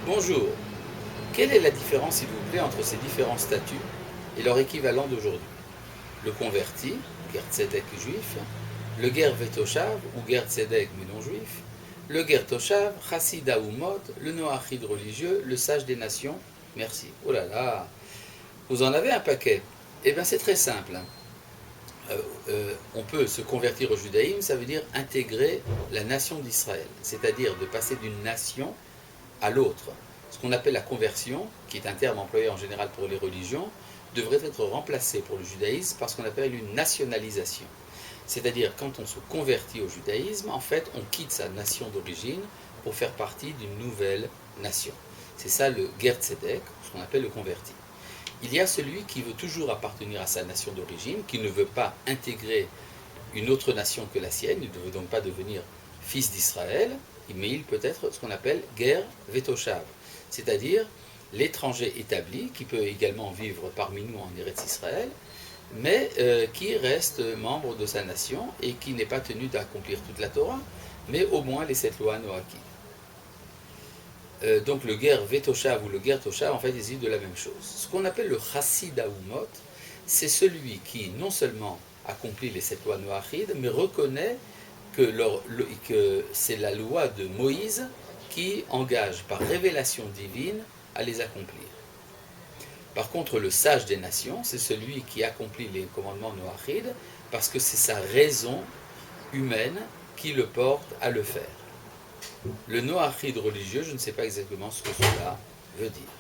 Bonjour. Quelle est la différence, s'il vous plaît, entre ces différents statuts et leur équivalent d'aujourd'hui? Le converti, ger tzedek juif, le ger vetoshav ou ger tzedek mais non juif, le ger toshav, chassid haumot, le noachid religieux, le sage des nations. Merci. Oh là là, vous en avez un paquet. Eh bien, c'est très simple. On peut se convertir au judaïsme, ça veut dire intégrer la nation d'Israël, c'est-à-dire de passer d'une nation à l'autre. Ce qu'on appelle la conversion, qui est un terme employé en général pour les religions, devrait être remplacé pour le judaïsme par ce qu'on appelle une nationalisation. C'est-à-dire quand on se convertit au judaïsme, en fait, on quitte sa nation d'origine pour faire partie d'une nouvelle nation. C'est ça le ger tzedek, ce qu'on appelle le converti. Il y a celui qui veut toujours appartenir à sa nation d'origine, qui ne veut pas intégrer une autre nation que la sienne, il ne veut donc pas devenir fils d'Israël, mais il peut être ce qu'on appelle ger vetoshav, c'est-à-dire l'étranger établi, qui peut également vivre parmi nous en Eretz Israël, mais qui reste membre de sa nation et qui n'est pas tenu d'accomplir toute la Torah, mais au moins les 7 lois noachides. Donc le ger vetoshav ou le ger toshav, en fait, il s'agit de la même chose. Ce qu'on appelle le chassid haumot, c'est celui qui non seulement accomplit les 7 lois noachides, mais reconnaît que c'est la loi de Moïse qui engage par révélation divine à les accomplir. Par contre, le sage des nations, c'est celui qui accomplit les commandements noachides parce que c'est sa raison humaine qui le porte à le faire. Le noachide religieux, je ne sais pas exactement ce que cela veut dire.